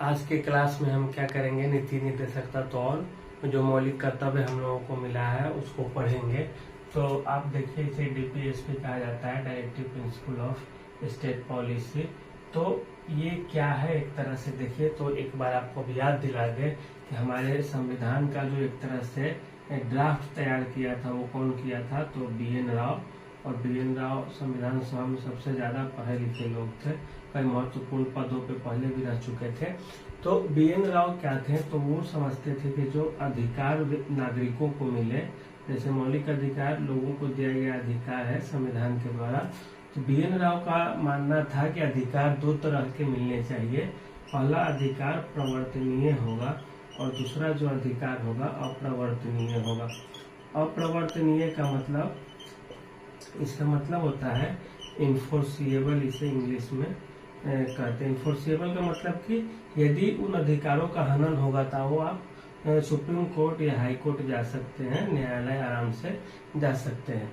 आज के क्लास में हम क्या करेंगे, नीति निर्देशकता तौर जो मौलिक कर्तव्य हम लोगों को मिला है उसको पढ़ेंगे। तो आप देखिए, इसे डीपीएसपी कहा जाता है, directive principle of state policy. तो ये क्या है, एक तरह से देखिए तो एक बार आपको भी याद दिला दे कि हमारे संविधान का जो एक तरह से ड्राफ्ट तैयार किया था वो कौन किया था, तो BN राव। और BN राव संविधान सभा में सबसे ज्यादा पढ़े लिखे लोग थे, कई महत्वपूर्ण पदों पे पहले भी रह चुके थे। तो BN राव क्या थे, तो वो समझते थे कि जो अधिकार नागरिकों को मिले, जैसे मौलिक अधिकार लोगों को दिया गया अधिकार है संविधान के द्वारा, तो BN राव का मानना था कि अधिकार दो तरह के मिलने चाहिए। पहला अधिकार प्रवर्तनीय होगा और दूसरा जो अधिकार होगा अप्रवर्तनीय होगा। अप्रवर्तनीय का मतलब, इसका मतलब होता है इन्फोर्सिएबल, इसे इंग्लिश में कहते हैं। इन्फोर्सिएबल का मतलब कि यदि उन अधिकारों का हनन होगा तो वो आप सुप्रीम कोर्ट या हाई कोर्ट जा सकते हैं, न्यायालय आराम से जा सकते हैं।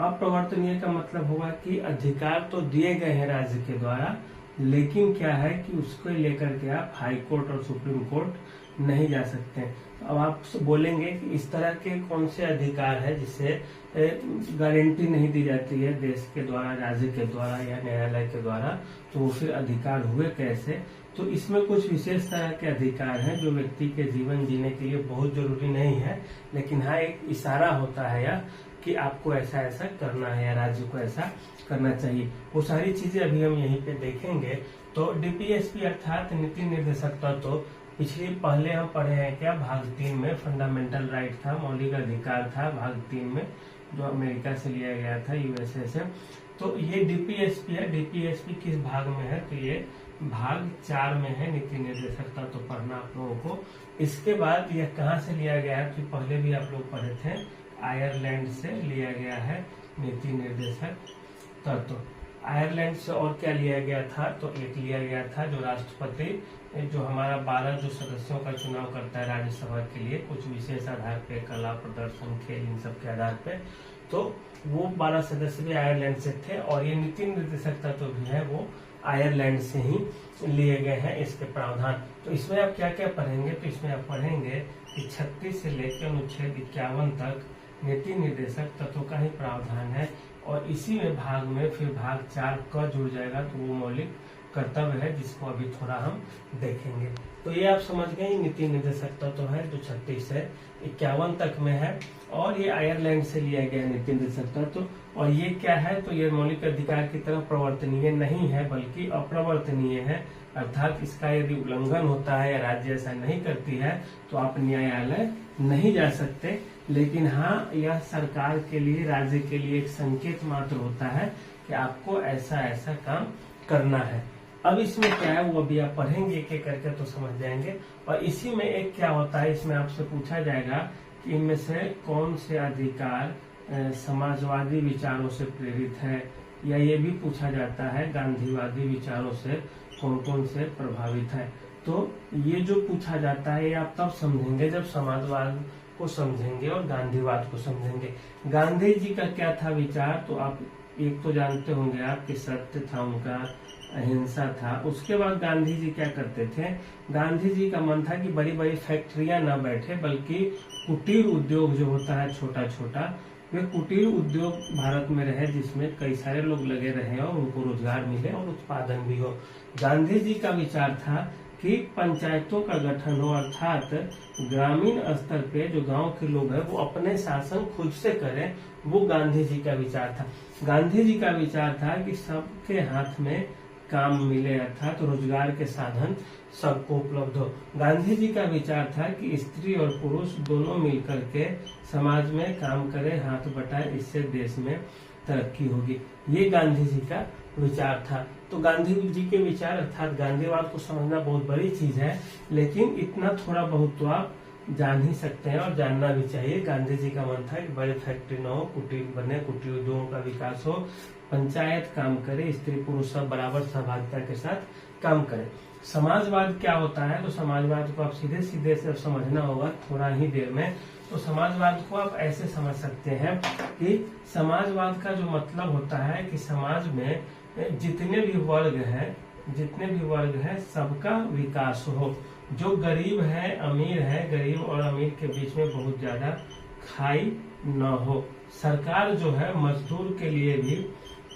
अप्रवर्तनीय का मतलब होगा कि अधिकार तो दिए गए हैं राज्य के द्वारा, लेकिन क्या है कि उसको लेकर के आप हाई कोर्ट और सुप्रीम कोर्ट नहीं जा सकते। अब आप बोलेंगे कि इस तरह के कौन से अधिकार है जिसे गारंटी नहीं दी जाती है देश के द्वारा, राज्य के द्वारा या न्यायालय के द्वारा, तो वो फिर अधिकार हुए कैसे। तो इसमें कुछ विशेष तरह के अधिकार हैं जो व्यक्ति के जीवन जीने के लिए बहुत जरूरी नहीं है, लेकिन हाँ एक इशारा होता है या कि आपको ऐसा ऐसा करना है या राज्य को ऐसा करना चाहिए। वो सारी चीजें अभी हम यहीं पे देखेंगे। तो डीपीएसपी अर्थात नीति निर्देशकता, तो पिछले पहले हम पढ़े हैं क्या, भाग 3 में फंडामेंटल राइट था, मौलिक अधिकार था भाग 3 में, जो अमेरिका से लिया गया था, USA से। तो ये डीपीएसपी है। डीपीएसपी किस भाग में है, तो ये भाग 4 में है, नीति निर्देशकता, तो पढ़ना आप लोगों को। इसके बाद यह कहाँ से लिया गया है, तो पहले भी आप लोग पढ़े थे, आयरलैंड से लिया गया है नीति निर्देशक तत्व। आयरलैंड से और क्या लिया गया था, तो एक लिया गया था जो राष्ट्रपति, जो हमारा 12 जो सदस्यों का चुनाव करता है राज्यसभा के लिए, कुछ विशेष आधार पे, कला प्रदर्शन, खेल, इन सब के आधार पे, तो वो 12 सदस्य भी आयरलैंड से थे। और ये नीति निर्देशक तत्व भी है वो आयरलैंड से ही लिए गए हैं इसके प्रावधान। तो इसमें आप क्या क्या पढ़ेंगे, तो इसमें आप पढ़ेंगे कि 36 से लेकर अनुच्छेद 51 तक नीति निर्देशक तत्व का ही प्रावधान है। और इसी में भाग में फिर भाग 4 का जुड़ जाएगा, तो वो मौलिक कर्तव्य है जिसको अभी थोड़ा हम देखेंगे। तो ये आप समझ गए, नीति निर्देशक तत्व है जो 36 से 51 तक में है, और ये आयरलैंड से लिया गया नीति निर्देशक तत्व। और ये क्या है, तो ये मौलिक अधिकार की तरह प्रवर्तनीय नहीं है बल्कि अप्रवर्तनीय है, अर्थात इसका यदि उल्लंघन होता है या राज्य ऐसा नहीं करती है तो आप न्यायालय नहीं जा सकते। लेकिन हाँ, यह सरकार के लिए, राज्य के लिए एक संकेत मात्र होता है कि आपको ऐसा ऐसा काम करना है। अब इसमें क्या है वो अभी आप पढ़ेंगे एक एक करके तो समझ जाएंगे। और इसी में एक क्या होता है, इसमें आपसे पूछा जाएगा कि इनमें से कौन से अधिकार समाजवादी विचारों से प्रेरित है, या ये भी पूछा जाता है गांधीवादी विचारों से कौन कौन से प्रभावित है। तो ये जो पूछा जाता है ये आप तब समझेंगे जब समाजवाद को समझेंगे और गांधीवाद को समझेंगे। गांधी जी का क्या था विचार, तो आप एक तो जानते होंगे आप कि सत्य था उनका, अहिंसा था। उसके बाद गांधी जी क्या करते थे, गांधी जी का मन था कि बड़ी बड़ी फैक्ट्रियां न बैठे बल्कि कुटीर उद्योग जो होता है छोटा छोटा, वे कुटीर उद्योग भारत में रहे जिसमें कई सारे लोग लगे रहे और उनको रोजगार मिले और उत्पादन भी हो। गांधी जी का विचार था कि पंचायतों का गठन हो, अर्थात ग्रामीण स्तर पे जो गांव के लोग हैं वो अपने शासन खुद से करें, वो गांधी जी का विचार था। गांधी जी का विचार था कि सबके हाथ में काम मिले, अर्थात रोजगार के साधन सबको उपलब्ध हो। गांधी जी का विचार था कि स्त्री और पुरुष दोनों मिलकर के समाज में काम करें, हाथ बटाए, इससे देश में तरक्की होगी। ये गांधी जी का विचार था। तो गांधी जी के विचार अर्थात गांधीवाद को समझना बहुत बड़ी चीज है, लेकिन इतना थोड़ा बहुत तो आप जान ही सकते हैं और जानना भी चाहिए। गांधी जी का मन था कि बड़े फैक्ट्री न हो, कुटीर बने, कुटीर उद्योगों का विकास हो, पंचायत काम करे, स्त्री पुरुष सब बराबर सहभागिता के साथ काम करे। समाजवाद क्या होता है, तो समाजवाद को आप सीधे सीधे से समझना होगा थोड़ा ही देर में। तो समाजवाद को आप ऐसे समझ सकते हैं कि समाजवाद का जो मतलब होता है कि समाज में जितने भी वर्ग हैं जितने भी वर्ग हैं सबका विकास हो। जो गरीब है अमीर है, गरीब और अमीर के बीच में बहुत ज्यादा खाई न हो। सरकार जो है मजदूर के लिए भी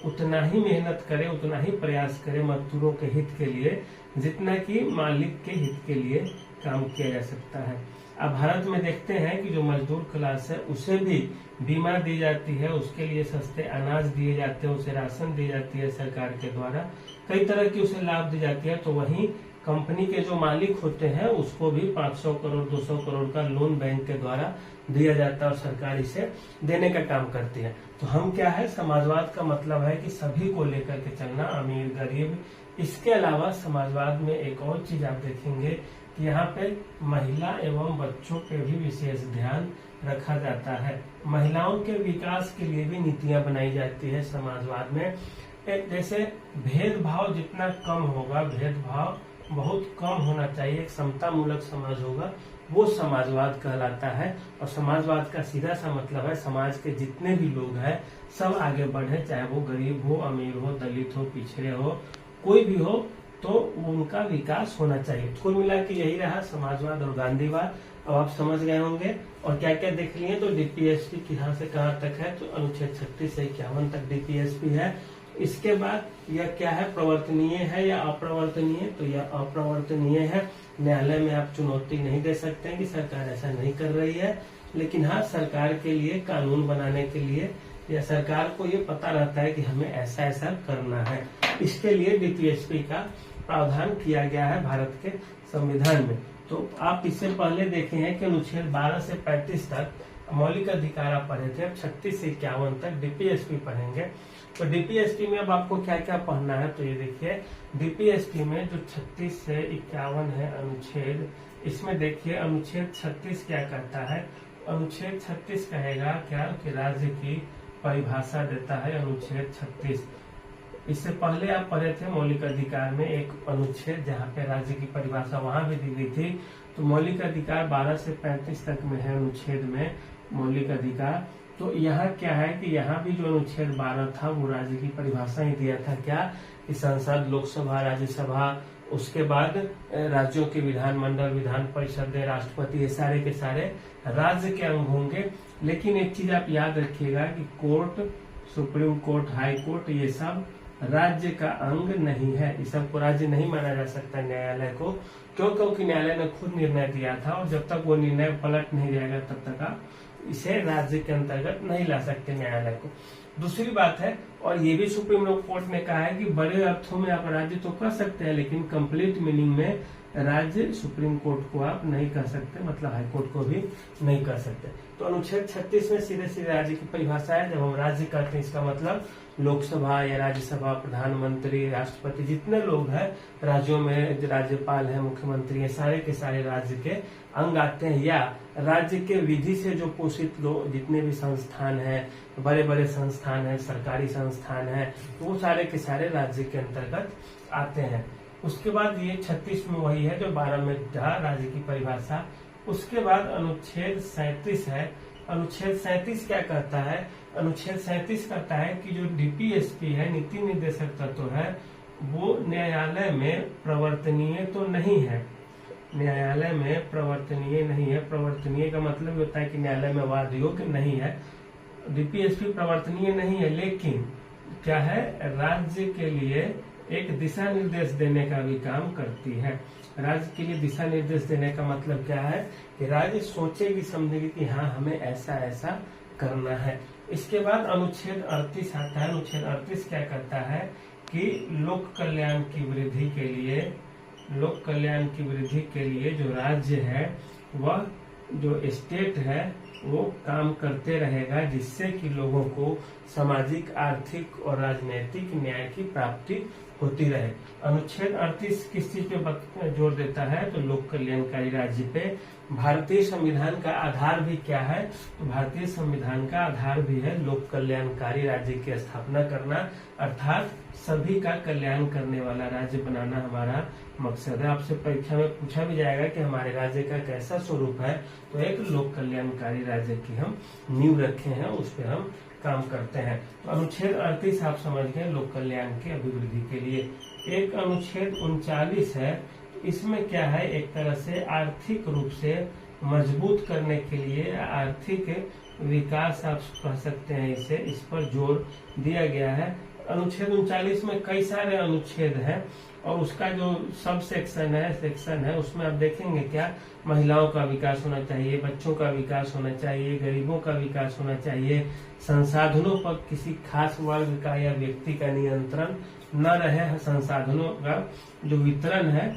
उतना ही मेहनत करे, उतना ही प्रयास करे मजदूरों के हित के लिए जितना कि मालिक के हित के लिए काम किया जा सकता है। अब भारत में देखते हैं कि जो मजदूर क्लास है उसे भी बीमा दी जाती है, उसके लिए सस्ते अनाज दिए जाते हैं, उसे राशन दी जाती है सरकार के द्वारा, कई तरह की उसे लाभ दी जाती है। तो वहीं कंपनी के जो मालिक होते हैं उसको भी 500 करोड़ 200 करोड़ का लोन बैंक के द्वारा दिया जाता है और सरकार इसे देने का काम करती है। तो हम क्या है, समाजवाद का मतलब है कि सभी को लेकर के चलना, अमीर गरीब। इसके अलावा समाजवाद में एक और चीज आप देखेंगे कि यहाँ पे महिला एवं बच्चों पे भी विशेष ध्यान रखा जाता है। महिलाओं के विकास के लिए भी नीतियां बनाई जाती है समाजवाद में। जैसे भेदभाव जितना कम होगा, भेदभाव बहुत कम होना चाहिए, एक समता मूलक समाज होगा, वो समाजवाद कहलाता है। और समाजवाद का सीधा सा मतलब है समाज के जितने भी लोग हैं सब आगे बढ़े, चाहे वो गरीब हो, अमीर हो, दलित हो, पिछड़े हो, कोई भी हो, तो उनका विकास होना चाहिए। कुल मिला के यही रहा समाजवाद और गांधीवाद। अब आप समझ गए होंगे और क्या क्या देख लिए। तो डीपीएसपी कहाँ से कहाँ तक है, तो अनुच्छेद 36 से 51 तक डीपीएसपी है। इसके बाद यह क्या है, प्रवर्तनीय है या अप्रवर्तनीय, तो यह अप्रवर्तनीय है। न्यायालय में आप चुनौती नहीं दे सकते हैं कि सरकार ऐसा नहीं कर रही है, लेकिन हाँ सरकार के लिए कानून बनाने के लिए या सरकार को ये पता रहता है कि हमें ऐसा ऐसा करना है, इसके लिए डीपीएसपी का प्रावधान किया गया है भारत के संविधान में। तो आप इससे पहले देखे हैं कि अनुच्छेद 12 से 35 तक मौलिक अधिकार आप पढ़े थे, 36 से 51 तक डीपीएसपी पढ़ेंगे। तो डीपीएसपी में अब आपको क्या क्या पढ़ना है, तो ये देखिए डीपीएसपी में जो 36 से 51 है अनुच्छेद, इसमें देखिए अनुच्छेद 36 क्या कहता है। अनुच्छेद 36 कहेगा क्या कि राज्य की परिभाषा देता है अनुच्छेद 36। इससे पहले आप पढ़े थे मौलिक अधिकार में एक अनुच्छेद जहाँ पे राज्य की परिभाषा वहां भी दी गई थी। तो मौलिक अधिकार 12 से 35 तक में है अनुच्छेद में मौलिक अधिकार। तो यहाँ क्या है कि यहाँ भी जो अनुच्छेद 12 था वो राज्य की परिभाषा ही दिया था, क्या कि संसद, लोकसभा, राज्यसभा, उसके बाद राज्यों के विधानमंडल, विधान परिषद, राष्ट्रपति, ये सारे के सारे राज्य के अंग होंगे। लेकिन एक चीज आप याद रखिएगा कि court, supreme court, high court, ये सब राज्य का अंग नहीं है, इस सबको राज्य नहीं माना जा सकता न्यायालय को। क्यों? क्योंकि न्यायालय ने खुद निर्णय दिया था और जब तक वो निर्णय पलट नहीं जाएगा तब तक आप इसे राज्य के अंतर्गत नहीं ला सकते न्यायालय को। दूसरी बात है, और ये भी सुप्रीम कोर्ट ने कहा है कि बड़े अर्थों में आप राज्य तो कर सकते हैं, लेकिन कंप्लीट मीनिंग में राज्य सुप्रीम कोर्ट को आप नहीं कर सकते, मतलब हाई कोर्ट को भी नहीं कर सकते। तो अनुच्छेद 36 में सीधे सीधे राज्य की परिभाषा है। जब हम राज्य कहते हैं इसका मतलब लोकसभा या राज्यसभा, प्रधानमंत्री, राष्ट्रपति, जितने लोग हैं राज्यों में, राज्यपाल है, मुख्यमंत्री है, सारे के सारे राज्य के अंग आते हैं। या राज्य के विधि से जो पोषित लोग, जितने भी संस्थान हैं, बड़े बड़े संस्थान हैं, सरकारी संस्थान हैं, वो सारे के सारे राज्य के अंतर्गत आते हैं। उसके बाद ये 36 में वही है जो 12 में था राज्य की परिभाषा। उसके बाद अनुच्छेद 37 है। अनुच्छेद 37 क्या कहता है? अनुच्छेद 37 कहता है कि जो डीपीएसपी है, नीति निर्देशक तत्व है, वो न्यायालय में प्रवर्तनीय तो नहीं है। न्यायालय में प्रवर्तनीय नहीं है। प्रवर्तनीय का मतलब होता है कि न्यायालय में वाद योग्य नहीं है। डीपीएसपी प्रवर्तनीय नहीं है, लेकिन क्या है, राज्य के लिए एक दिशा निर्देश देने का भी काम करती है। राज्य के लिए दिशा निर्देश देने का मतलब क्या है कि राज्य सोचेगी, समझेगी कि हाँ हमें ऐसा ऐसा करना है। इसके बाद अनुच्छेद 38 आता है। अनुच्छेद 38 क्या कहता है कि लोक कल्याण की वृद्धि के लिए, लोक कल्याण की वृद्धि के लिए जो राज्य है, वह जो स्टेट है वो काम करते रहेगा, जिससे कि लोगों को सामाजिक, आर्थिक और राजनीतिक न्याय की प्राप्ति होती रहे। अनुच्छेद 38 किस चीज पे जोर देता है? तो लोक कल्याणकारी राज्य पे। भारतीय संविधान का आधार भी क्या है? तो भारतीय संविधान का आधार भी है लोक कल्याणकारी राज्य की स्थापना करना, अर्थात सभी का कल्याण करने वाला राज्य बनाना हमारा मकसद है। आपसे परीक्षा में पूछा भी जाएगा कि हमारे राज्य का कैसा स्वरूप है, तो एक लोक कल्याणकारी राज्य की हम नींव रखे हैं, उस पर हम काम करते हैं। तो अनुच्छेद 38 आप समझ गए, लोक कल्याण के अभिवृद्धि के लिए। एक अनुच्छेद 39 है, इसमें क्या है, एक तरह से आर्थिक रूप से मजबूत करने के लिए आर्थिक विकास आप कह सकते हैं इसे, इस पर जोर दिया गया है। अनुच्छेद 39 में कई सारे अनुच्छेद हैं और उसका जो सब सेक्शन है उसमें आप देखेंगे क्या, महिलाओं का विकास होना चाहिए, बच्चों का विकास होना चाहिए, गरीबों का विकास होना चाहिए, संसाधनों पर किसी खास वर्ग का या व्यक्ति का नियंत्रण न रहे, संसाधनों का जो वितरण है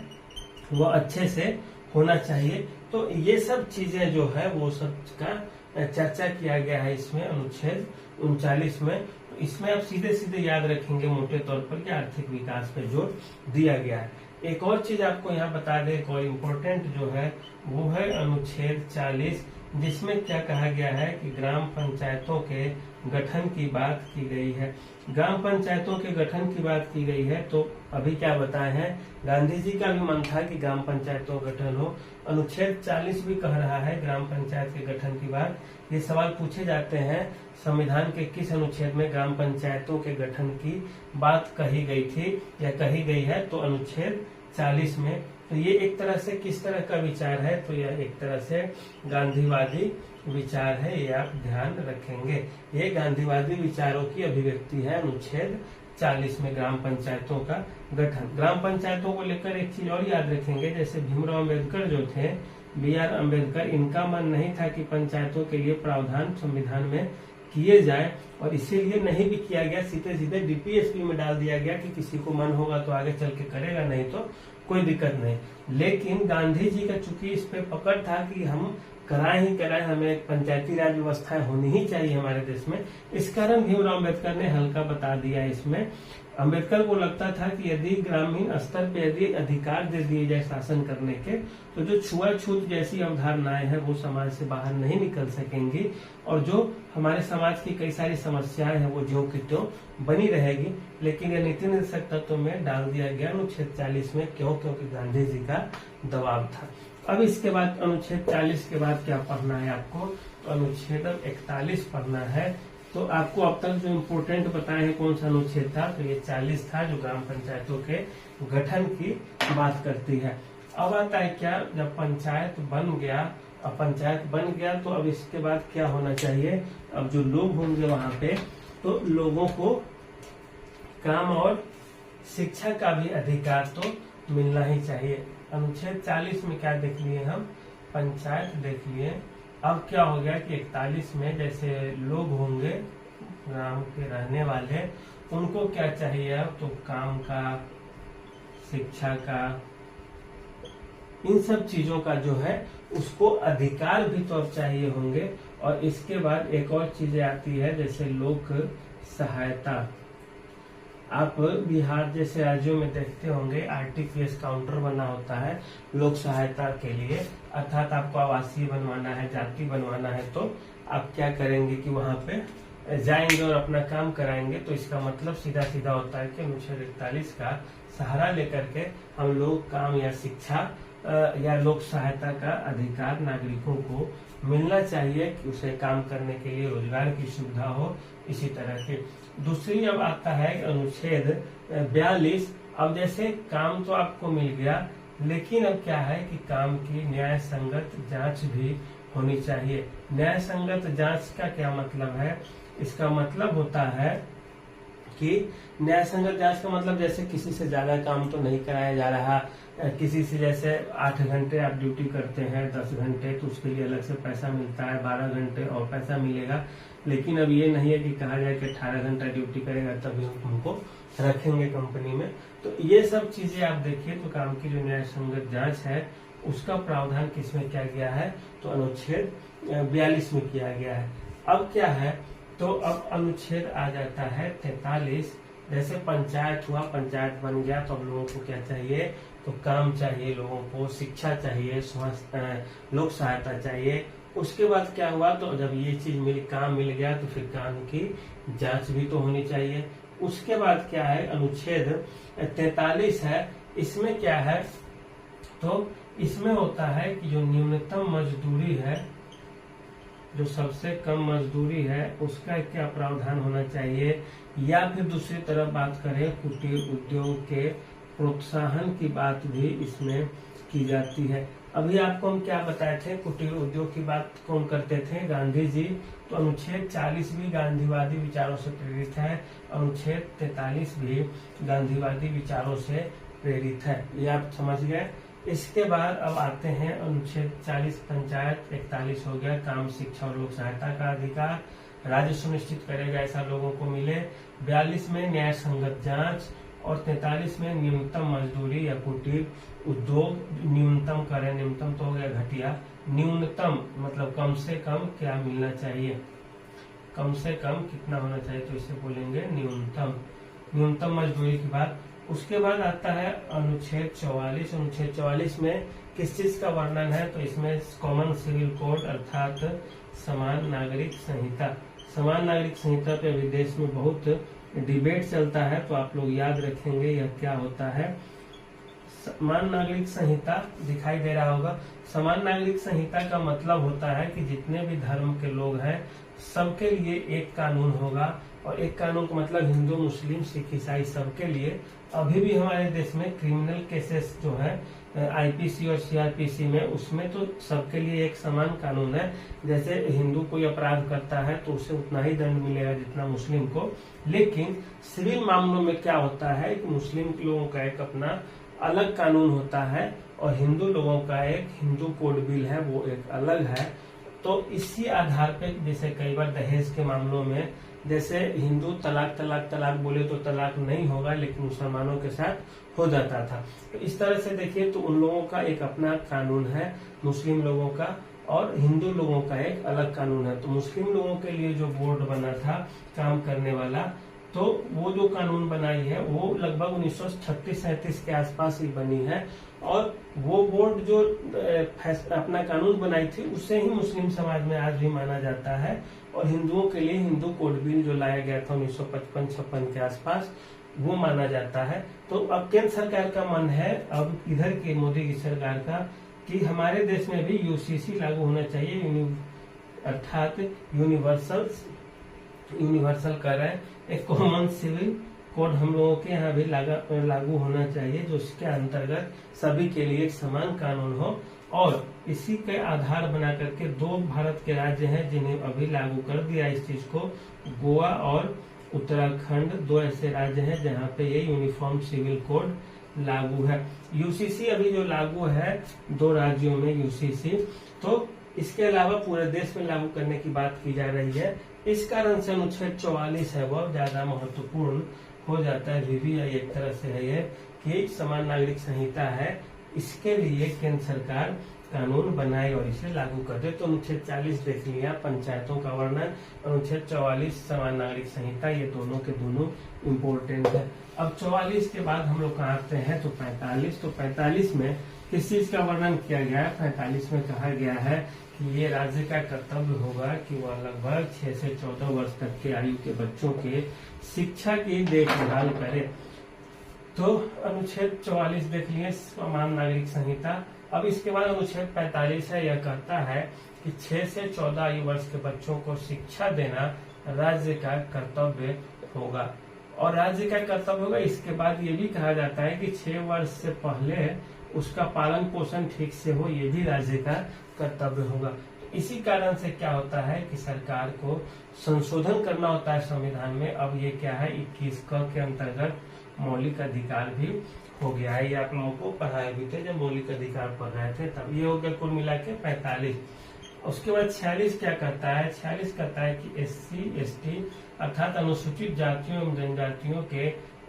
वो अच्छे से होना चाहिए। तो ये सब चीजें जो है वो सब का चर्चा किया गया है इसमें अनुच्छेद 39 में। तो इसमें आप सीधे सीधे याद रखेंगे मोटे तौर पर कि आर्थिक विकास पे जोर दिया गया है। एक और चीज आपको यहाँ बता दें, एक और इम्पोर्टेंट जो है वो है अनुच्छेद 40, जिसमें क्या कहा गया है कि ग्राम पंचायतों के गठन की बात की गई है। ग्राम पंचायतों के गठन की बात की गई है, तो अभी क्या बताए हैं, गांधी जी का भी मन था कि ग्राम पंचायतों का गठन हो। अनुच्छेद 40 भी कह रहा है ग्राम पंचायत के गठन की बात। ये सवाल पूछे जाते हैं, संविधान के किस अनुच्छेद में ग्राम पंचायतों के गठन की बात कही गई थी या कही गई है, तो अनुच्छेद 40 में। तो ये एक तरह से किस तरह का विचार है, तो यह एक तरह से गांधीवादी विचार है, ये आप ध्यान रखेंगे। ये गांधीवादी विचारों की अभिव्यक्ति है अनुच्छेद 40 में, ग्राम पंचायतों का गठन। ग्राम पंचायतों को लेकर एक चीज और याद रखेंगे, जैसे भीमराव अम्बेडकर जो थे, BR अम्बेडकर, इनका मन नहीं था कि पंचायतों के लिए प्रावधान संविधान में किए जाए और इसीलिए नहीं भी किया गया, सीधे सीधे DPSP में डाल दिया गया कि किसी को मन होगा तो आगे चल के करेगा, नहीं तो कोई दिक्कत नहीं। लेकिन गांधी जी का चूंकि इस पे पकड़ था कि हम कराए ही कराए, हमें पंचायती राज व्यवस्थाएं होनी ही चाहिए हमारे देश में, इस कारण भीमराव अम्बेडकर ने हल्का बता दिया इसमें। अम्बेडकर को लगता था कि यदि ग्रामीण स्तर पे यदि अधिकार दे दिए जाए शासन करने के, तो जो छुआछूत जैसी अवधारणाएं हैं वो समाज से बाहर नहीं निकल सकेंगी और जो हमारे समाज की कई सारी समस्याएं हैं वो ज्यों की त्यों बनी रहेगी। लेकिन यह नीति निर्देशक तत्व में डाल दिया गया अनुच्छेद 40 में, क्यों, क्योंकि गांधी जी का दबाव था। अब इसके बाद अनुच्छेद 40 के बाद क्या पढ़ना है आपको, तो अनुच्छेद 41 पढ़ना है। तो आपको अब तक जो इम्पोर्टेंट बताए हैं कौन सा अनुच्छेद था, तो ये 40 था जो ग्राम पंचायतों के गठन की बात करती है। अब आता है क्या, जब पंचायत बन गया, अब पंचायत बन गया तो अब इसके बाद क्या होना चाहिए, अब जो लोग होंगे वहां पे, तो लोगों को काम और शिक्षा का भी अधिकार तो मिलना ही चाहिए। अनुच्छेद 40 में क्या देख लिए हम, पंचायत देख लिए। अब क्या हो गया कि 41 में जैसे लोग होंगे ग्राम के रहने वाले, उनको क्या चाहिए, तो काम का, शिक्षा का, इन सब चीजों का जो है उसको अधिकार भी तो अब चाहिए होंगे। और इसके बाद एक और चीजें आती है जैसे लोक सहायता। आप बिहार जैसे राज्यों में देखते होंगे RTPS काउंटर बना होता है लोक सहायता के लिए, अर्थात आपको आवासीय बनवाना है, जाति बनवाना है, तो आप क्या करेंगे कि वहां पे जाएंगे और अपना काम कराएंगे। तो इसका मतलब सीधा सीधा होता है कि अनुच्छेद 41 का सहारा लेकर के हम लोग काम या शिक्षा या लोक सहायता का अधिकार नागरिकों को मिलना चाहिए कि उसे काम करने के लिए रोजगार की सुविधा हो, इसी तरह के। दूसरी अब आता है अनुच्छेद 42। अब जैसे काम तो आपको मिल गया, लेकिन अब क्या है कि काम की न्याय संगत जांच भी होनी चाहिए। न्याय संगत जांच का क्या मतलब है, इसका मतलब होता है कि न्याय संगत जांच का मतलब जैसे किसी से ज्यादा काम तो नहीं कराया जा रहा, किसी से जैसे 8 घंटे आप ड्यूटी करते हैं 10 घंटे तो उसके लिए अलग से पैसा मिलता है, 12 घंटे और पैसा मिलेगा। लेकिन अब ये नहीं है कि कहा जाए कि 18 घंटा ड्यूटी करेगा तभी हमको रखेंगे कंपनी में। तो ये सब चीजें आप देखिए, तो काम की जो न्याय संगत जांच है उसका प्रावधान किसमें किया गया है, तो अनुच्छेद 42 में किया गया है। अब क्या है, तो अब अनुच्छेद आ जाता है 43। जैसे पंचायत हुआ, पंचायत बन गया, तो अब लोगों को क्या चाहिए, तो काम चाहिए, लोगों को शिक्षा चाहिए, स्वास्थ्य, लोक सहायता चाहिए। उसके बाद क्या हुआ, तो जब ये चीज काम मिल गया तो फिर काम की जांच भी तो होनी चाहिए। उसके बाद क्या है, अनुच्छेद 43 है, इसमें क्या है, तो इसमें होता है कि जो न्यूनतम मजदूरी है जो सबसे कम मजदूरी है उसका क्या प्रावधान होना चाहिए, या फिर दूसरी तरफ बात करें कुटीर उद्योग के प्रोत्साहन की बात भी इसमें की जाती है। अभी आपको हम क्या बताए थे, कुटीर उद्योग की बात कौन करते थे, गांधी जी। तो अनुच्छेद 40 भी गांधीवादी विचारों से प्रेरित है, अनुच्छेद 43 भी गांधीवादी विचारों से प्रेरित है, ये आप समझ गए। इसके बाद अब आते हैं अनुच्छेद 40 पंचायत, 41 हो गया काम शिक्षा और लोक सहायता का अधिकार, राज्य सुनिश्चित करेगा ऐसा लोगों को मिले, 42 में न्याय संगत जांच, और 43 में न्यूनतम मजदूरी या कुटीर उद्योग न्यूनतम करें, न्यूनतम तो हो गया घटिया, न्यूनतम मतलब कम से कम क्या मिलना चाहिए, कम से कम कितना होना चाहिए, तो इसे बोलेंगे न्यूनतम, न्यूनतम मजदूरी की बात। उसके बाद आता है अनुच्छेद 44, अनुच्छेद 44 में किस चीज का वर्णन है, तो इसमें कॉमन सिविल कोड अर्थात समान नागरिक संहिता, समान नागरिक संहिता पे विदेश में बहुत डिबेट चलता है, तो आप लोग याद रखेंगे यह क्या होता है। समान नागरिक संहिता दिखाई दे रहा होगा, समान नागरिक संहिता का मतलब होता है कि जितने भी धर्म के लोग हैं सबके लिए एक कानून होगा, और एक कानून का मतलब हिंदू मुस्लिम सिख ईसाई सबके लिए। अभी भी हमारे देश में क्रिमिनल केसेस जो है आईपीसी और सीआरपीसी में, उसमें तो सबके लिए एक समान कानून है। जैसे हिंदू कोई अपराध करता है तो उसे उतना ही दंड मिलेगा जितना मुस्लिम को, लेकिन सिविल मामलों में क्या होता है कि मुस्लिम लोगों का एक अपना अलग कानून होता है और हिंदू लोगों का एक हिंदू कोड बिल है, वो एक अलग है। तो इसी आधार पे जैसे कई बार दहेज के मामलों में जैसे हिंदू तलाक तलाक तलाक बोले तो तलाक नहीं होगा, लेकिन मुसलमानों के साथ हो जाता था। तो इस तरह से देखिए तो उन लोगों का एक अपना कानून है, मुस्लिम लोगों का, और हिंदू लोगों का एक अलग कानून है। तो मुस्लिम लोगों के लिए जो बोर्ड बना था काम करने वाला, तो वो जो कानून बनाई है वो लगभग 1936-37 के आसपास ही बनी है, और वो बोर्ड जो अपना कानून बनाई थी उससे ही मुस्लिम समाज में आज भी माना जाता है। और हिंदुओं के लिए हिंदू कोड बिल जो लाया गया था 1955-56 के आसपास, वो माना जाता है। तो अब केंद्र सरकार का मन है, अब इधर की मोदी की सरकार का, कि हमारे देश में भी यूसीसी लागू होना चाहिए, अर्थात यूनिवर्सल कर रहे हैं, एक कॉमन सिविल कोड हम लोगों के यहाँ भी लागू होना चाहिए, जो इसके अंतर्गत सभी के लिए एक समान कानून हो। और इसी के आधार बना करके 2 भारत के राज्य हैं जिन्हें अभी लागू कर दिया इस चीज को, गोवा और उत्तराखंड, 2 ऐसे राज्य हैं जहाँ पे ये यूनिफॉर्म सिविल कोड लागू है। यूसीसी अभी जो लागू है 2 राज्यों में यूसीसी, तो इसके अलावा पूरे देश में लागू करने की बात की जा रही है। इस कारण से अनुच्छेद 44 है वह ज्यादा महत्वपूर्ण हो जाता है। VVI एक तरह से है ये कि समान नागरिक संहिता है, इसके लिए केंद्र सरकार कानून बनाए और इसे लागू कर दे। तो अनुच्छेद 40 देख लिया, पंचायतों का वर्णन, अनुच्छेद 44 समान नागरिक संहिता, ये दोनों के दोनों इम्पोर्टेंट है। अब 44 के बाद हम लोग कहाँ आते हैं, तो 45। तो 45 में किस चीज का वर्णन किया गया है, 45 में कहा गया है कि ये राज्य का कर्तव्य होगा कि वह लगभग 6 से 14 वर्ष तक के आयु के बच्चों के शिक्षा की देखभाल करे। तो अनुच्छेद 44 देख लिए, समान नागरिक संहिता। अब इसके बाद अनुच्छेद 45 है, यह कहता है कि 6 से 14 आयु वर्ष के बच्चों को शिक्षा देना राज्य का कर्तव्य होगा, और राज्य का कर्तव्य होगा। इसके बाद ये भी कहा जाता है कि 6 वर्ष से पहले उसका पालन पोषण ठीक से हो, ये भी राज्य का कर्तव्य होगा। तो इसी कारण से क्या होता है कि सरकार को संशोधन करना होता है संविधान में। अब ये क्या है, 21 क के अंतर्गत मौलिक अधिकार भी हो गया है। ये आप लोगों को पढ़ाए भी थे जब मौलिक अधिकार पढ़ रहे थे तब। ये हो गया कुल मिला के 45। उसके बाद 46 क्या कहता है, 46 कहता है कि SC ST अर्थात अनुसूचित जातियों एवं जनजातियों के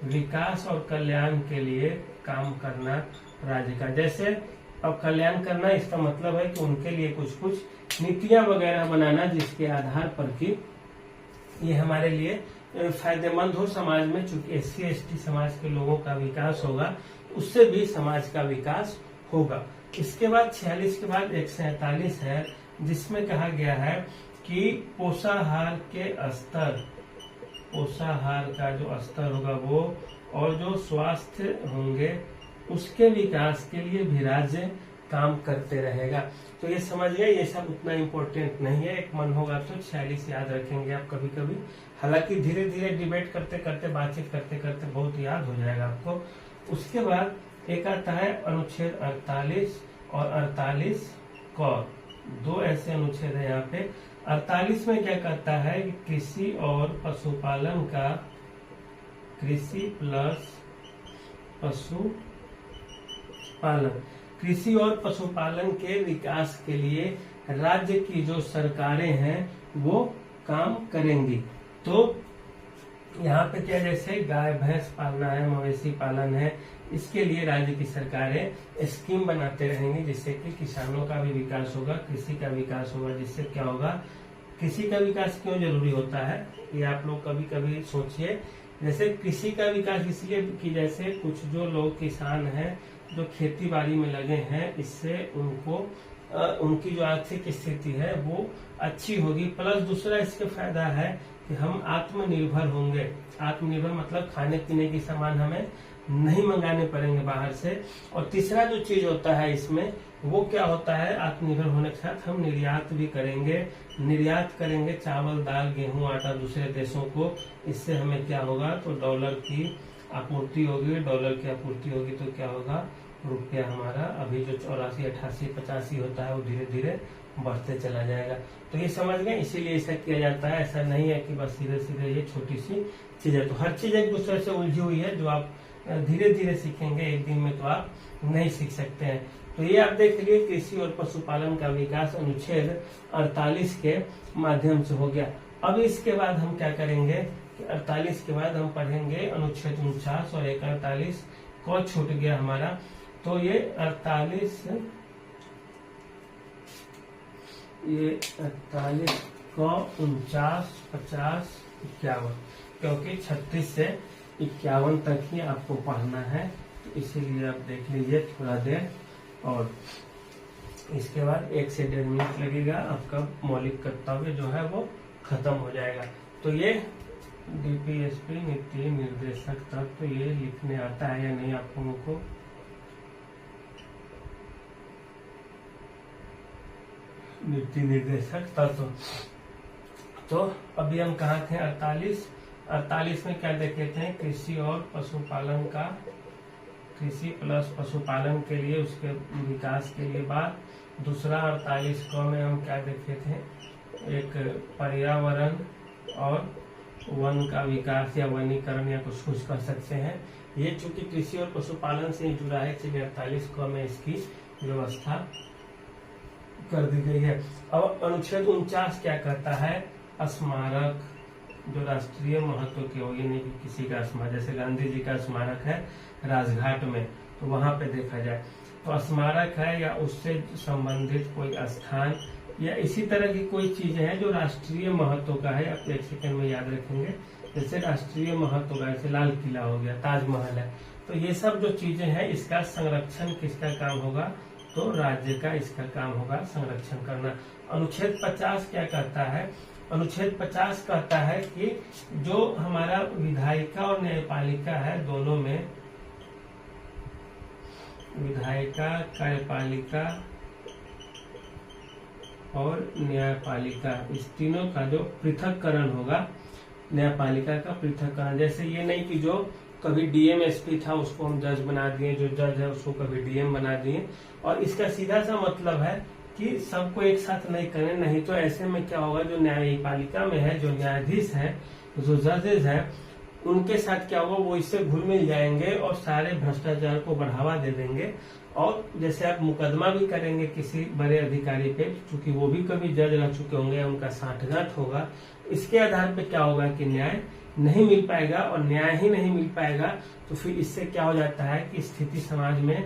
विकास और कल्याण के लिए काम करना राज्य का। जैसे अब कल्याण करना, इसका मतलब है कि उनके लिए कुछ कुछ नीतियां वगैरह बनाना जिसके आधार पर कि ये हमारे लिए फायदेमंद हो समाज में। चूंकि SC ST समाज के लोगों का विकास होगा, उससे भी समाज का विकास होगा। इसके बाद 46 के बाद 147 है, जिसमें कहा गया है कि पोषाहार के स्तर, पोषाहार का जो स्तर होगा वो, और जो स्वास्थ्य होंगे उसके विकास के लिए भी राज्य काम करते रहेगा। तो ये समझ गए, ये सब उतना इम्पोर्टेंट नहीं है, एक मन होगा तो 46 याद रखेंगे आप कभी कभी। हालांकि धीरे धीरे डिबेट करते करते, बातचीत करते करते बहुत याद हो जाएगा आपको। उसके बाद एक आता है अनुच्छेद 48 और 48 क, दो ऐसे अनुच्छेद है यहाँ पे। 48 में क्या कहता है कि कृषि और पशुपालन का, कृषि प्लस पशुपालन, कृषि और पशुपालन के विकास के लिए राज्य की जो सरकारें हैं वो काम करेंगी। तो यहाँ पे क्या, जैसे गाय भैंस पालना है, मवेशी पालन है, इसके लिए राज्य की सरकारें स्कीम बनाते रहेंगी, जिससे कि किसानों का भी विकास होगा, कृषि का विकास होगा। जिससे क्या होगा, कृषि का विकास क्यों जरूरी होता है ये आप लोग कभी कभी सोचिए। जैसे कृषि का विकास इसलिए कि जैसे कुछ जो लोग किसान हैं जो खेती बाड़ी में लगे हैं, इससे उनको उनकी जो आर्थिक स्थिति है वो अच्छी होगी। प्लस दूसरा इसके फायदा है कि हम आत्मनिर्भर होंगे। आत्मनिर्भर मतलब खाने पीने की सामान हमें नहीं मंगाने पड़ेंगे बाहर से। और तीसरा जो चीज होता है इसमें वो क्या होता है, आत्मनिर्भर होने के साथ हम निर्यात भी करेंगे। निर्यात करेंगे चावल, दाल, गेहूं, आटा दूसरे देशों को। इससे हमें क्या होगा, तो डॉलर की आपूर्ति होगी। डॉलर की आपूर्ति होगी तो क्या होगा, रुपया हमारा अभी जो 84, 88, 85 होता है वो धीरे धीरे बढ़ते चला जाएगा। तो ये समझ गए, इसीलिए ऐसा किया जाता है। ऐसा नहीं है कि बस सीधे सीधे ये छोटी सी चीज है। तो हर चीज एक दूसरे से उलझी हुई है, जो आप धीरे धीरे सीखेंगे, एक दिन में तो आप नहीं सीख सकते हैं। तो ये आप देख लिए, कृषि और पशुपालन का विकास अनुच्छेद 48 के माध्यम से हो गया। अब इसके बाद हम क्या करेंगे कि 48 के बाद हम पढ़ेंगे अनुच्छेद 49 और 48 को छूट गया हमारा। तो ये 48 को 49, 50, 51, क्योंकि 36 से 51 तक ही आपको पढ़ना है। तो इसीलिए आप देख लीजिए थोड़ा देर, और इसके बाद 1 से 1.5 मिनट लगेगा, आपका मौलिक कर्तव्य जो है वो खत्म हो जाएगा। तो ये डीपीएसपी नीति निर्देशक तत्व ये लिखने आता है या नहीं आप लोगों को, नीति निर्देशक तत्व। तो अभी हम कहाँ थे, 48 में क्या देखे थे, कृषि और पशुपालन का, कृषि प्लस पशुपालन के लिए, उसके विकास के लिए बात। दूसरा 48 को में हम क्या देखे थे, एक पर्यावरण और वन का विकास या वनीकरण या कुछ कर सकते हैं। ये चूंकि कृषि और पशुपालन से ही जुड़ा है, इसलिए 48 को में इसकी व्यवस्था कर दी गई है। अब अनुच्छेद 49 क्या कहता है, स्मारक जो राष्ट्रीय महत्व के हो, ये नहीं कि किसी का स्मारक, जैसे गांधी जी का स्मारक है राजघाट में, तो वहां पे देखा जाए तो स्मारक है, या उससे संबंधित कोई स्थान या इसी तरह की कोई चीजें हैं जो राष्ट्रीय महत्व का है। आप 1 सेकंड में याद रखेंगे, जैसे राष्ट्रीय महत्व का, जैसे लाल किला हो गया, ताजमहल है, तो ये सब जो चीजें हैं इसका संरक्षण किसका काम होगा, तो राज्य का इसका काम होगा संरक्षण करना। अनुच्छेद 50 क्या कहता है, अनुच्छेद 50 कहता है कि जो हमारा विधायिका और न्यायपालिका है, दोनों में विधायिका, कार्यपालिका और न्यायपालिका, इस तीनों का जो पृथककरण होगा, न्यायपालिका का पृथककरण। जैसे ये नहीं कि जो कभी डीएम एसपी था उसको हम जज बना दिए, जो जज है उसको कभी डीएम बना दिए। और इसका सीधा सा मतलब है कि सबको एक साथ नहीं करें, नहीं तो ऐसे में क्या होगा, जो न्यायपालिका में है, जो न्यायाधीश है, जो जजेस है, उनके साथ क्या होगा, वो इससे घुल मिल जाएंगे और सारे भ्रष्टाचार को बढ़ावा दे देंगे। और जैसे आप मुकदमा भी करेंगे किसी बड़े अधिकारी पे, क्योंकि वो भी कभी जज रह चुके होंगे, उनका साठगांठ होगा, इसके आधार पे क्या होगा कि न्याय नहीं मिल पाएगा। और न्याय ही नहीं मिल पाएगा तो फिर इससे क्या हो जाता है कि स्थिति समाज में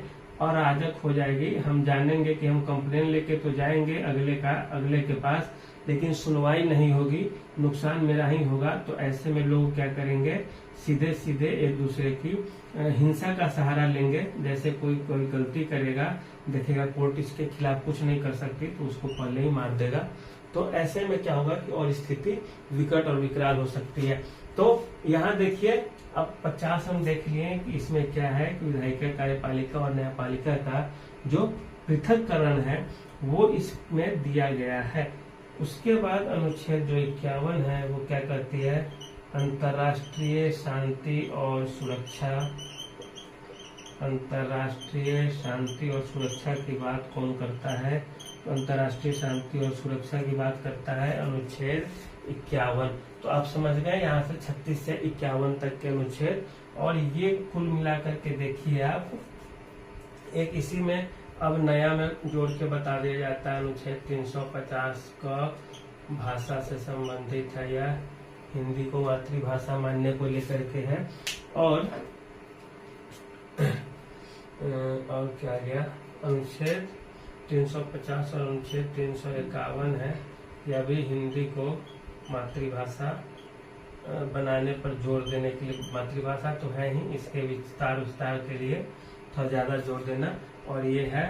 अराजक हो जाएगी। हम जानेंगे कि हम कंप्लेन लेके तो जाएंगे अगले के पास, लेकिन सुनवाई नहीं होगी, नुकसान मेरा ही होगा। तो ऐसे में लोग क्या करेंगे, सीधे सीधे एक दूसरे की हिंसा का सहारा लेंगे। जैसे कोई गलती करेगा, देखेगा कोर्ट इसके खिलाफ कुछ नहीं कर सकती, तो उसको पहले ही मार देगा। तो ऐसे में क्या होगा कि और स्थिति विकट और विकराल हो सकती है। तो यहाँ देखिए, अब 50 हम देख लिए कि इसमें क्या है कि विधायिका, कार्यपालिका और न्यायपालिका का जो पृथककरण है वो इसमें दिया गया है। उसके बाद अनुच्छेद जो 51 है वो क्या कहती है, अंतर्राष्ट्रीय शांति और सुरक्षा। अंतर्राष्ट्रीय शांति और सुरक्षा की बात कौन करता है, तो अंतर्राष्ट्रीय शांति और सुरक्षा की बात करता है अनुच्छेद 51। तो आप समझ गए, यहाँ से 36 से 51 तक के अनुच्छेद। और ये कुल मिलाकर के देखिए आप, एक इसी में अब नया में जोड़ के बता दिया जाता है अनुच्छेद 350 का भाषा से संबंधित है, या हिंदी को मातृभाषा मानने को लेकर के है। और क्या गया, अनुच्छेद 350 और अनुच्छेद 351 है, यह भी हिंदी को मातृभाषा बनाने पर जोर देने के लिए, मातृभाषा तो है ही, इसके विस्तार के लिए थोड़ा ज्यादा जोर देना। और ये है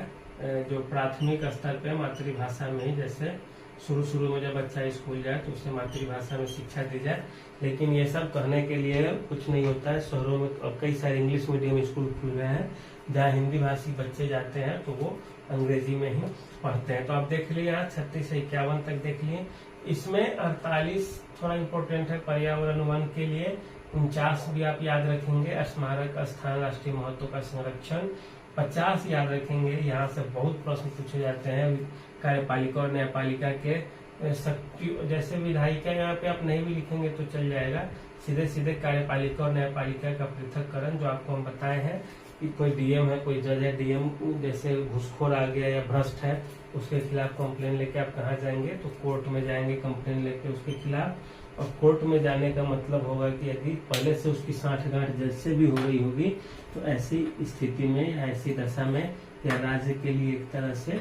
जो प्राथमिक स्तर पे मातृभाषा में ही, जैसे शुरू में जब बच्चा स्कूल जाए तो उसे मातृभाषा में शिक्षा दी जाए। लेकिन ये सब कहने के लिए कुछ नहीं होता है। शहरों में अब कई सारे इंग्लिश मीडियम स्कूल खुल गए हैं, जहाँ हिंदी भाषी बच्चे जाते हैं तो वो अंग्रेजी में ही पढ़ते हैं। तो आप देख लिए यहाँ 36 से 51 तक देख लिए। इसमें 48 थोड़ा इम्पोर्टेंट है पर्यावरण वन के लिए। 49 भी आप याद रखेंगे, स्मारक स्थान राष्ट्रीय महत्व का संरक्षण। 50 याद रखेंगे, यहाँ से बहुत प्रश्न पूछे जाते हैं कार्यपालिका और न्यायपालिका के शक्ति, जैसे विधायिका यहाँ पे आप नहीं भी लिखेंगे तो चल जाएगा, सीधे कार्यपालिका और न्यायपालिका का पृथककरण जो आपको हम बताए हैं कि कोई डीएम है, कोई जज है, डीएम जैसे घूसखोर आ गया या भ्रष्ट है, उसके खिलाफ कंप्लेन लेके आप कहाँ जाएंगे, तो कोर्ट में जाएंगे कंप्लेन लेके उसके खिलाफ। और कोर्ट में जाने का मतलब होगा कि यदि पहले से उसकी साठगांठ जज से भी हो गई होगी तो ऐसी स्थिति में या ऐसी दशा में या राज्य के लिए एक तरह से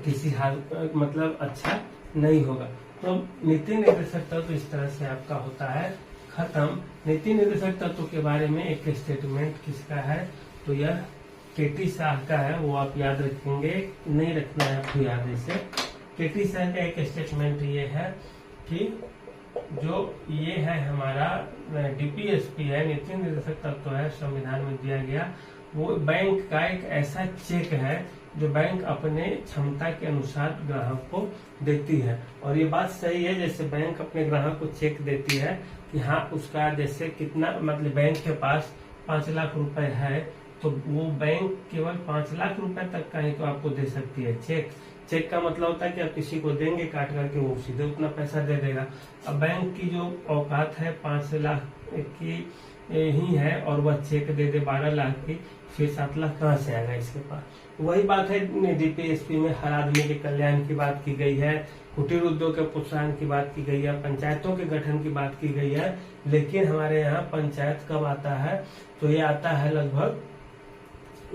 किसी हाल मतलब अच्छा नहीं होगा। तो नीति निर्देशक तत्व इस तरह से आपका होता है खत्म। नीति निर्देशक तत्व के बारे में एक स्टेटमेंट किसका है, तो यह केटी शाह का है, वो आप याद रखेंगे, नहीं रखना है आपको याद। ऐसे केटी शाह का एक स्टेटमेंट ये है कि जो ये है हमारा डीपीएसपी है, नीति निर्देशक तत्व है, संविधान में दिया गया, वो बैंक का एक ऐसा चेक है जो बैंक अपने क्षमता के अनुसार ग्राहक को देती है। और ये बात सही है, जैसे बैंक अपने ग्राहक को चेक देती है कि हाँ उसका जैसे कितना, मतलब बैंक के पास 5 लाख रुपए है तो वो बैंक केवल 5 लाख रुपए तक का ही तो आपको दे सकती है। चेक का मतलब होता है कि आप किसी को देंगे काट करके, वो सीधे उतना पैसा दे देगा। अब बैंक की जो औकात है 5 लाख की ही है और वह चेक दे दे 12 लाख की, फिर 7 लाख कहाँ से आएगा इसके पास। वही बात है डीपीएसपी में हर आदमी के कल्याण की बात की गई है, कुटीर उद्योग के प्रोत्साहन की बात की गई है, पंचायतों के गठन की बात की गई है। लेकिन हमारे यहाँ पंचायत कब आता है, तो ये आता है लगभग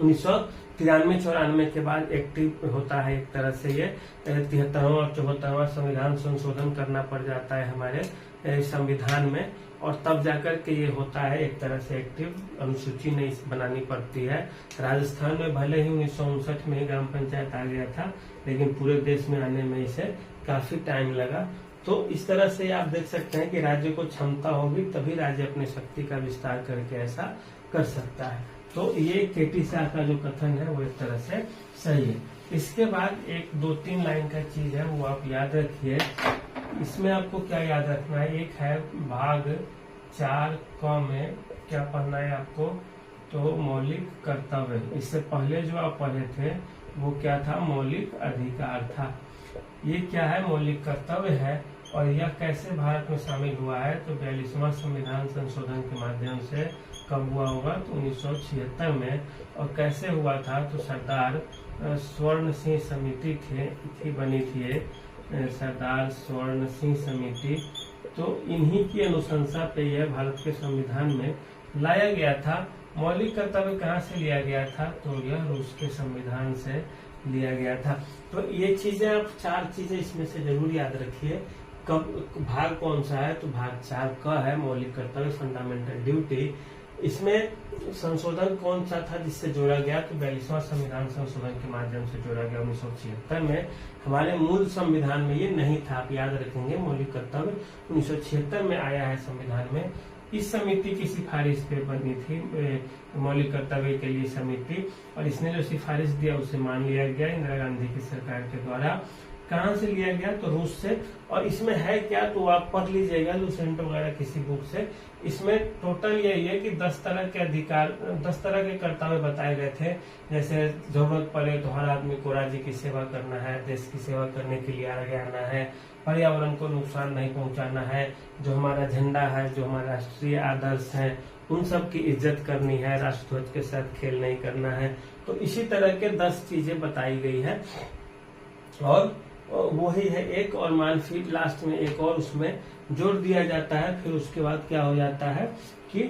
1993-94 के बाद एक्टिव होता है। एक तरह से ये 73वां और 74वां संविधान संशोधन करना पड़ जाता है हमारे संविधान में, और तब जाकर के ये होता है एक तरह से एक्टिव। अनुसूची नहीं बनानी पड़ती है। राजस्थान में भले ही 1959 में ही ग्राम पंचायत आ गया था, लेकिन पूरे देश में आने में इसे काफी टाइम लगा। तो इस तरह से आप देख सकते हैं कि राज्य को क्षमता होगी तभी राज्य अपनी शक्ति का विस्तार करके ऐसा कर सकता है। तो ये केटी शाह का जो कथन है वो एक तरह से सही है। इसके बाद एक 2-3 लाइन का चीज है वो आप याद रखिए। इसमें आपको क्या याद रखना है, एक है भाग 4 क में क्या पढ़ना है आपको, तो मौलिक कर्तव्य। इससे पहले जो आप पढ़े थे वो क्या था, मौलिक अधिकार था। ये क्या है, मौलिक कर्तव्य है। और यह कैसे भारत में शामिल हुआ है, तो 42वां संविधान संशोधन के माध्यम से कब हुआ होगा, तो 1976 में। और कैसे हुआ था, तो सरदार स्वर्ण सिंह समिति थी बनी थी, सरदार स्वर्ण सिंह समिति। तो इन्हीं की अनुशंसा पे यह भारत के संविधान में लाया गया था। मौलिक कर्तव्य कहाँ से लिया गया था, तो यह रूस के संविधान से लिया गया था। तो ये चीजें आप 4 चीजें इसमें से जरूर याद रखिए। कब भाग कौन सा है, तो भाग 4 का है, मौलिक कर्तव्य फंडामेंटल ड्यूटी। इसमें संशोधन कौन सा था जिससे जोड़ा गया, तो 42वां संविधान संशोधन के माध्यम से जोड़ा गया 1976 में। हमारे मूल संविधान में ये नहीं था, आप याद रखेंगे। मौलिक कर्तव्य 1976 में आया है संविधान में। इस समिति की सिफारिश पे बनी थी मौलिक कर्तव्य के लिए समिति, और इसने जो सिफारिश दिया उसे मान लिया गया इंदिरा गांधी की सरकार के द्वारा। कहाँ से लिया गया? तो रूस से। और इसमें है क्या तो आप पढ़ लीजिएगा लुसेंट वगैरह किसी बुक से। इसमें टोटल यही है कि 10 तरह के अधिकार, 10 तरह के कर्तव्य बताए गए थे। जैसे जरूरत पड़े तो हर आदमी को राज्य की सेवा करना है, देश की सेवा करने के लिए आगे आना है, पर्यावरण को नुकसान नहीं पहुंचाना है, जो हमारा झंडा है, जो हमारा राष्ट्रीय आदर्श है, उन सब की इज्जत करनी है, राष्ट्रध्वज के साथ खेल नहीं करना है। तो इसी तरह के 10 चीजें बताई गई है, और वही है एक, और मान फिर लास्ट में एक और उसमें जोड़ दिया जाता है। फिर उसके बाद क्या हो जाता है कि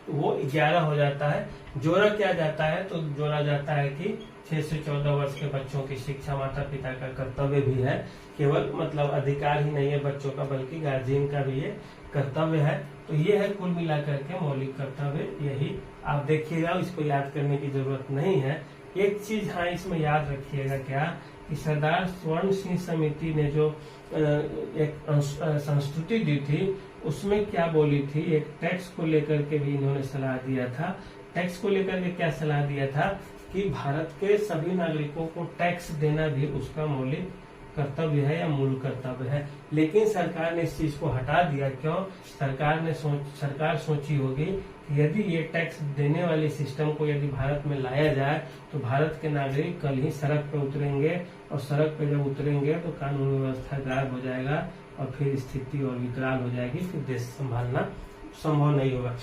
वो 11 हो जाता है। जोड़ा क्या जाता है? तो जोड़ा जाता है कि 6 से 14 वर्ष के बच्चों की शिक्षा माता पिता का कर्तव्य भी है, केवल मतलब अधिकार ही नहीं है बच्चों का, बल्कि गार्जियन का भी ये कर्तव्य है। तो ये है कुल मिलाकर के मौलिक कर्तव्य। यही आप देखिएगा, इसको याद करने की जरूरत नहीं है। एक चीज हाँ इसमें याद रखिएगा क्या कि सरदार स्वर्ण सिंह समिति ने जो एक संस्तुति दी थी उसमें क्या बोली थी, एक टैक्स को लेकर के भी इन्होंने सलाह दिया था। टैक्स को लेकर के क्या सलाह दिया था कि भारत के सभी नागरिकों को टैक्स देना भी उसका मौलिक कर्तव्य है या मूल कर्तव्य है। लेकिन सरकार ने इस चीज को हटा दिया। क्यों? सरकार सोची होगी कि यदि ये टैक्स देने वाले सिस्टम को यदि भारत में लाया जाए तो भारत के नागरिक कल ही सड़क पे उतरेंगे, और सड़क पे जब उतरेंगे तो कानून व्यवस्था गायब हो जाएगा, और फिर स्थिति और विकराल हो जाएगी, फिर देश संभालना संभव नहीं होगा।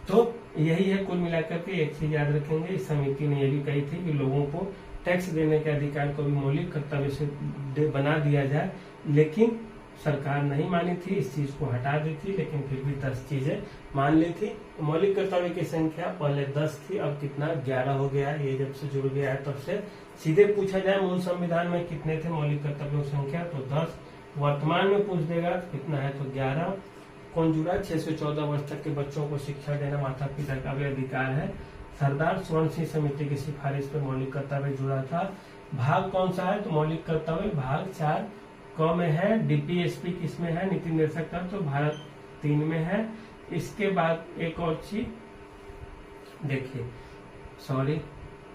तो यही है कुल मिलाकर के। एक चीज याद रखेंगे, इस समिति ने यह भी कही थी कि लोगों को टैक्स देने के अधिकार को भी मौलिक कर्तव्य से बना दिया जाए, लेकिन सरकार नहीं मानी थी, इस चीज को हटा दी थी, लेकिन फिर भी 10 चीजें मान ली थी। मौलिक कर्तव्य की संख्या पहले 10 थी, अब कितना 11 हो गया है। ये जब से जुड़ गया है तब से। सीधे पूछा जाए मूल संविधान में कितने थे मौलिक कर्तव्यों की संख्या, तो 10। वर्तमान में पूछ देगा तो कितना है, तो 11। कौन जुड़ा? 6 से 14 वर्ष तक के बच्चों को शिक्षा देना माता पिता का भी अधिकार है। सरदार स्वर्ण सिंह समिति की सिफारिश पर मौलिक कर्तव्य जुड़ा था। भाग कौन सा है? तो मौलिक कर्तव्य भाग 4 क में है। डीपीएसपी किसमें है? नीति निर्देशक का, तो भारत 3 में है। इसके बाद एक और चीज देखिए, सॉरी,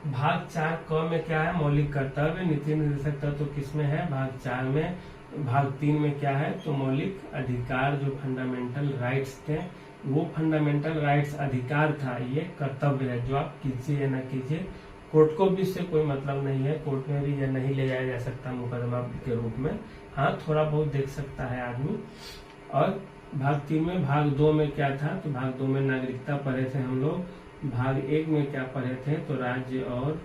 भाग 4 क में क्या है? मौलिक कर्तव्य। नीति निर्देशक तत्व तो किसमें है? भाग 4 में। भाग 3 में क्या है? तो मौलिक अधिकार, जो फंडामेंटल राइट्स थे, वो फंडामेंटल राइट्स अधिकार था, ये कर्तव्य है जो आप कीजिए या न कीजिए। कोर्ट को भी इससे कोई मतलब नहीं है, कोर्ट में भी यह नहीं ले जाया जा सकता मुकदमा के रूप में। हाँ, थोड़ा बहुत देख सकता है आदमी। और भाग 3 में, भाग 2 में क्या था? तो भाग 2 में नागरिकता पढ़े थे हम लोग। भाग 1 में क्या पढ़े थे? तो राज्य और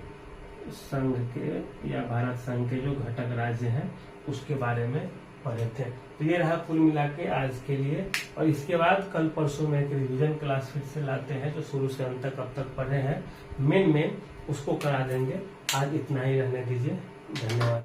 संघ के या भारत संघ के जो घटक राज्य हैं उसके बारे में पढ़े थे। तो ये रहा कुल मिला के आज के लिए। और इसके बाद कल परसों में एक रिवीजन क्लास फिर से लाते हैं, जो शुरू से अंत तक अब तक पढ़े हैं मेन उसको करा देंगे। आज इतना ही रहने दीजिए। धन्यवाद।